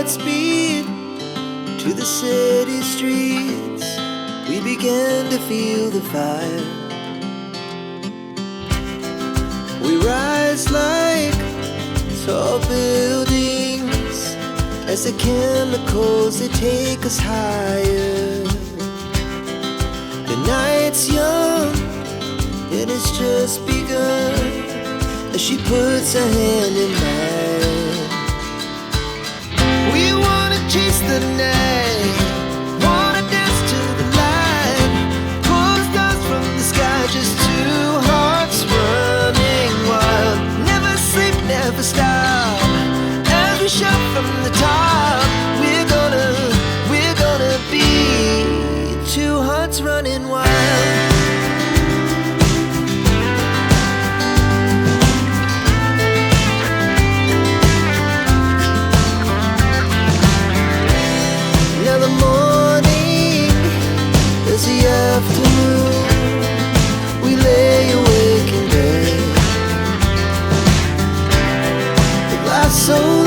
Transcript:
at speed to the city streets. We began to feel the fire. We rise like tall buildings as the chemicals, they take us higher. The night's young, it has just begun, as she puts her hand in mine. We wanna chase the night, wanna dance to the light, pull the stars from the sky, just two hearts running wild. Never sleep, never stop, as we shout from the top. We're gonna be two hearts running wild. Now the morning is the afternoon. We lay awake in bed, the glass so